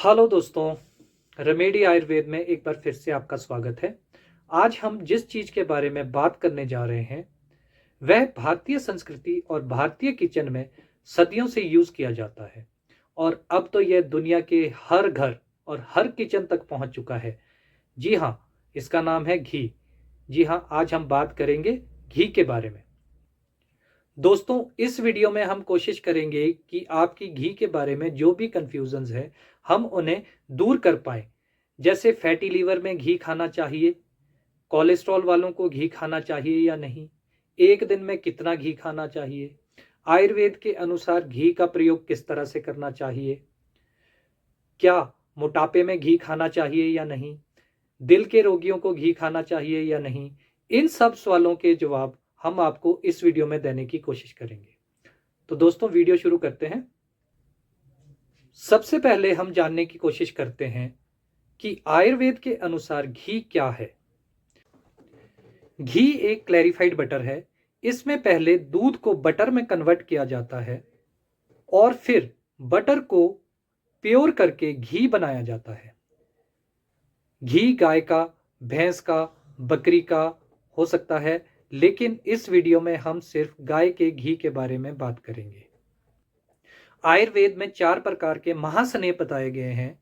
Hello दोस्तों, remedy Ayurveda में एक बार फिर से आपका स्वागत है। आज हम जिस चीज़ के बारे में बात करने जा रहे हैं वह भारतीय संस्कृति और भारतीय किचन में सदियों से यूज़ किया जाता है और अब तो यह दुनिया के हर घर और हर किचन तक पहुंच चुका है। जी हाँ, इसका नाम है घी। जी हाँ, आज हम बात करेंगे घी के बारे में। दोस्तों, इस वीडियो में हम कोशिश करेंगे कि आपकी घी के बारे में जो भी कंफ्यूजन्स है हम उन्हें दूर कर पाएँ। जैसे फैटी लीवर में घी खाना चाहिए, कोलेस्ट्रॉल वालों को घी खाना चाहिए या नहीं, एक दिन में कितना घी खाना चाहिए, आयुर्वेद के अनुसार घी का प्रयोग किस तरह से करना चाहिए, क्या मोटापे में घी खाना चाहिए या नहीं, दिल के रोगियों को घी खाना चाहिए या नहीं। इन सब सवालों के जवाब हम आपको इस वीडियो में देने की कोशिश करेंगे। तो दोस्तों, वीडियो शुरू करते हैं। सबसे पहले हम जानने की कोशिश करते हैं कि आयुर्वेद के अनुसार घी क्या है। घी एक क्लैरिफाइड बटर है। इसमें पहले दूध को बटर में कन्वर्ट किया जाता है और फिर बटर को प्योर करके घी बनाया जाता है। घी गाय का, भैंस का, बकरी का हो सकता है, लेकिन इस वीडियो में हम सिर्फ गाय के घी के बारे में बात करेंगे। आयुर्वेद में 4 प्रकार के महास्नेह बताए गए हैं: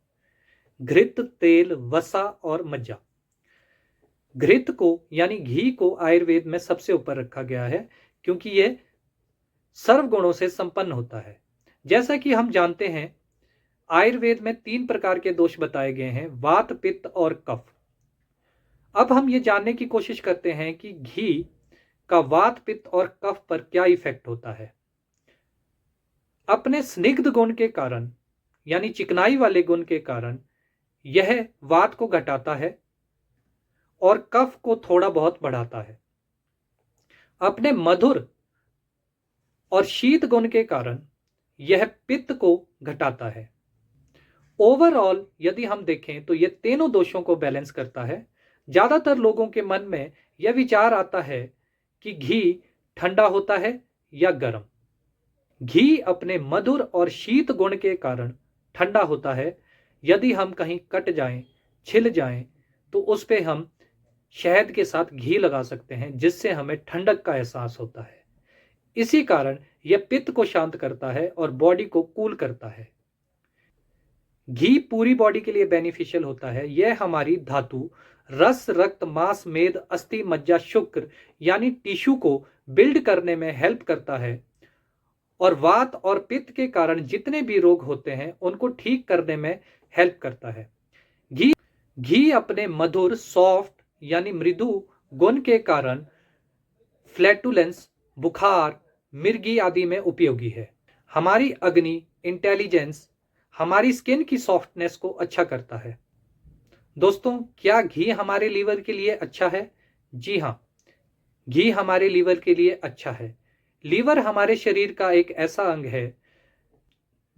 घृत, तेल, वसा और मज्जा। घृत को यानी घी को आयुर्वेद में सबसे ऊपर रखा गया है क्योंकि यह सर्व गुणों से संपन्न होता है। जैसा कि हम जानते हैं, आयुर्वेद में 3 प्रकार के दोष बताए गए हैं: वात, पित्त और कफ। अब हम ये जानने की कोशिश करते हैं कि घी का वात, पित्त और कफ पर क्या इफेक्ट होता है। अपने स्निग्ध गुण के कारण यानी चिकनाई वाले गुण के कारण यह वात को घटाता है और कफ को थोड़ा बहुत बढ़ाता है। अपने मधुर और शीत गुण के कारण यह पित्त को घटाता है। ओवरऑल यदि हम देखें तो यह तीनों दोषों को बैलेंस करता है। ज्यादातर लोगों के मन में यह विचार आता है कि घी ठंडा होता है या गर्म। घी अपने मधुर और शीत गुण के कारण ठंडा होता है। यदि हम कहीं कट जाएं, छिल जाएं, तो उस पे हम शहद के साथ घी लगा सकते हैं जिससे हमें ठंडक का एहसास होता है। इसी कारण यह पित्त को शांत करता है और बॉडी को कूल करता है। घी पूरी बॉडी के लिए बेनिफिशियल होता है। यह हमारी धातु, रस, रक्त, मांस, मेद, अस्थि, मज्जा, शुक्र यानी टिश्यू को बिल्ड करने में हेल्प करता है और वात और पित्त के कारण जितने भी रोग होते हैं उनको ठीक करने में हेल्प करता है। घी अपने मधुर, सॉफ्ट यानी मृदु गुण के कारण फ्लैटुलेंस, बुखार, मिर्गी आदि में उपयोगी है। हमारी अग्नि, इंटेलिजेंस, हमारी स्किन की सॉफ्टनेस को अच्छा करता है। दोस्तों, क्या घी हमारे लीवर के लिए अच्छा है? जी हाँ, घी हमारे लीवर के लिए अच्छा है। लीवर हमारे शरीर का एक ऐसा अंग है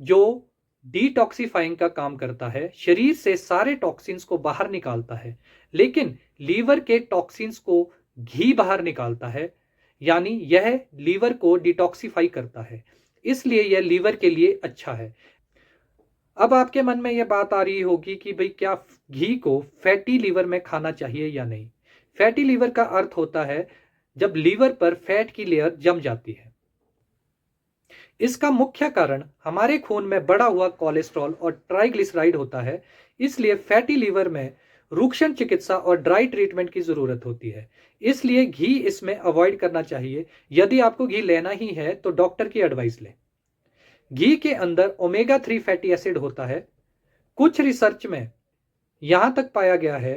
जो डिटॉक्सिफाइंग का काम करता है, शरीर से सारे टॉक्सिन्स को बाहर निकालता है। लेकिन लीवर के टॉक्सिन्स को घी बाहर निकालता है, यानी यह लीवर को डिटॉक्सिफाई करता है, इसलिए यह लीवर के लिए अच्छा है। अब आपके मन में यह बात आ रही होगी कि भाई क्या घी को फैटी लीवर में खाना चाहिए या नहीं। फैटी लीवर का अर्थ होता है जब लीवर पर फैट की लेयर जम जाती है। इसका मुख्य कारण हमारे खून में बढ़ा हुआ कोलेस्ट्रॉल और ट्राइग्लिसराइड होता है। इसलिए फैटी लीवर में रूक्षण चिकित्सा और ड्राई ट्रीटमेंट की जरूरत होती है। इसलिए घी इसमें अवॉइड करना चाहिए। यदि आपको घी लेना ही है तो डॉक्टर की एडवाइस लें। घी के अंदर ओमेगा 3 फैटी एसिड होता है। कुछ रिसर्च में यहां तक पाया गया है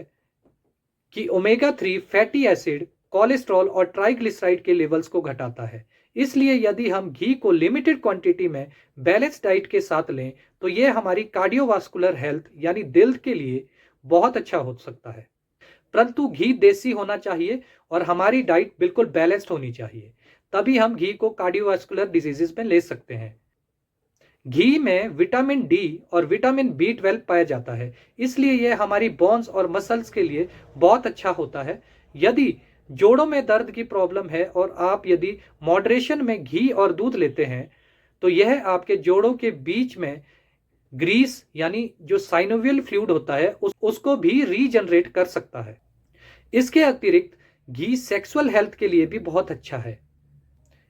कि ओमेगा 3 फैटी एसिड कोलेस्ट्रॉल और ट्राइग्लिसराइड के लेवल्स को घटाता है। इसलिए यदि हम घी को लिमिटेड क्वांटिटी में बैलेंस डाइट के साथ लें तो यह हमारी कार्डियोवास्कुलर हेल्थ यानी दिल के लिए बहुत अच्छा हो सकता है। परंतु घी देसी होना चाहिए और हमारी डाइट बिल्कुल बैलेंस्ड होनी चाहिए, तभी हम घी को कार्डियोवास्कुलर डिजीजेस में ले सकते हैं। घी में विटामिन डी और विटामिन B12 पाया जाता है, इसलिए यह हमारी बोन्स और मसल्स के लिए बहुत अच्छा होता है। यदि जोड़ों में दर्द की प्रॉब्लम है और आप यदि मॉडरेशन में घी और दूध लेते हैं तो यह आपके जोड़ों के बीच में ग्रीस यानी जो साइनोवियल फ्लूइड होता है उसको भी रीजनरेट कर सकता है। इसके अतिरिक्त घी सेक्सुअल हेल्थ के लिए भी बहुत अच्छा है।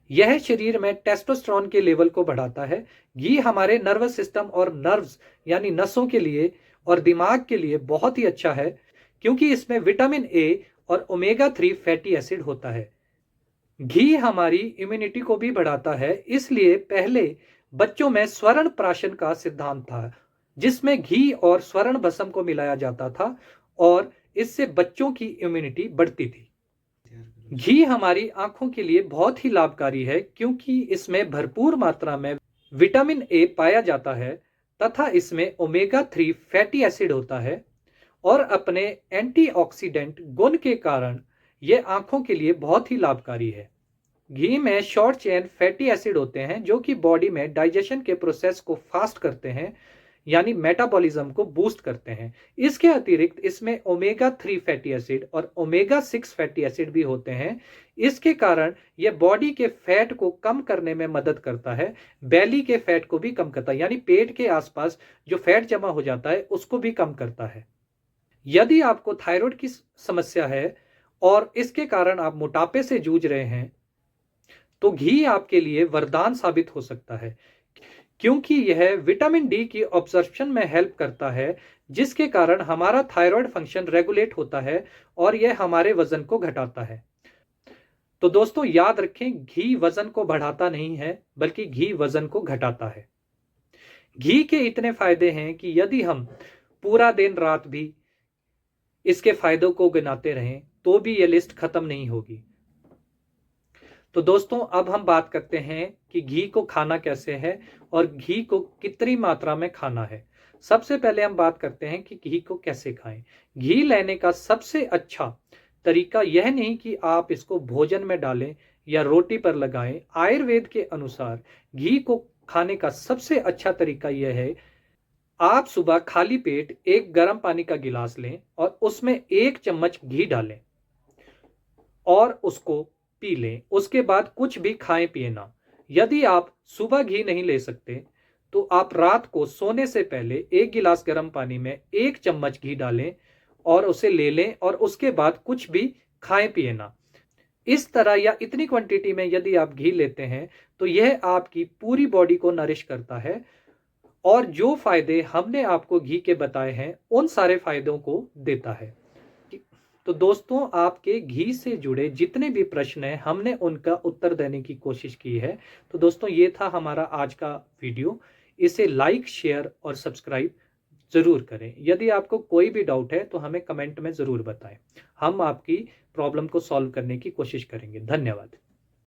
यह शरीर में टेस्टोस्टेरोन के लेवल को बढ़ाता है। घी हमारे नर्वस सिस्टम और नर्व्स यानी नसों के लिए और दिमाग के लिए बहुत ही अच्छा है, क्योंकि इसमें विटामिन ए और ओमेगा 3 फैटी एसिड होता है। घी हमारी इम्यूनिटी को भी बढ़ाता है, इसलिए पहले बच्चों में स्वर्ण प्राशन का सिद्धांत था, जिसमें घी और स्वर्ण भस्म को मिलाया जाता था और इससे बच्चों की इम्यूनिटी बढ़ती थी। घी हमारी आंखों के लिए बहुत ही लाभकारी है, क्योंकि इसमें भरपूर मात्रा में विटामिन ए पाया जाता है तथा इसमें ओमेगा 3 फैटी एसिड होता है और अपने एंटीऑक्सीडेंट गुण के कारण यह आंखों के लिए बहुत ही लाभकारी है। घी में शॉर्ट चेन फैटी एसिड होते हैं जो कि बॉडी में डाइजेशन के प्रोसेस को फास्ट करते हैं, यानी मेटाबॉलिज्म को बूस्ट करते हैं। इसके अतिरिक्त इसमें ओमेगा 3 फैटी एसिड और ओमेगा 6 फैटी एसिड भी होते हैं। इसके कारण यह बॉडी के फैट को कम करने में मदद करता है, बेली के फैट को भी कम करता है, यानी पेट के आसपास जो फैट जमा हो जाता है उसको भी कम करता है। यदि आपको थायराइड की समस्या है और इसके कारण आप मोटापे से जूझ रहे हैं, तो घी आपके लिए वरदान साबित हो सकता है, क्योंकि यह विटामिन डी की ऑब्जर्प्शन में हेल्प करता है, जिसके कारण हमारा थायराइड फंक्शन रेगुलेट होता है और यह हमारे वजन को घटाता है। तो दोस्तों याद रखें, घी वजन को बढ़ाता नहीं है, बल्कि घी वजन को घटाता है। घी के इतने फायदे हैं कि यदि हम पूरा दिन रात भी इसके फायदों को गिनाते रहें तो भी यह लिस्ट खत्म नहीं होगी। तो दोस्तों अब हम बात करते हैं कि घी को खाना कैसे है और घी को कितनी मात्रा में खाना है। सबसे पहले हम बात करते हैं कि घी को कैसे खाएं। घी लेने का सबसे अच्छा तरीका यह नहीं कि आप इसको भोजन में डालें या रोटी पर लगाएं। आयुर्वेद के अनुसार घी को खाने का सबसे अच्छा तरीका यह है, आप सुबह खाली पेट एक गर्म पानी का गिलास लें और उसमें 1 चम्मच घी डालें और उसको पी लें। उसके बाद कुछ भी खाएं पिए ना। यदि आप सुबह घी नहीं ले सकते तो आप रात को सोने से पहले 1 गिलास गर्म पानी में 1 चम्मच घी डालें और उसे ले लें और उसके बाद कुछ भी खाएं पिए ना। इस तरह या इतनी क्वांटिटी में यदि आप घी लेते हैं तो यह आपकी पूरी बॉडी को नरिश करता है और जो फायदे हमने आपको घी के बताए हैं उन सारे फायदों को देता है। तो दोस्तों आपके घी से जुड़े जितने भी प्रश्न हैं हमने उनका उत्तर देने की कोशिश की है। तो दोस्तों ये था हमारा आज का वीडियो। इसे लाइक, शेयर और सब्सक्राइब जरूर करें। यदि आपको कोई भी डाउट है तो हमें कमेंट में जरूर बताएं। हम आपकी प्रॉब्लम को सॉल्व करने की कोशिश करेंगे। धन्यवाद।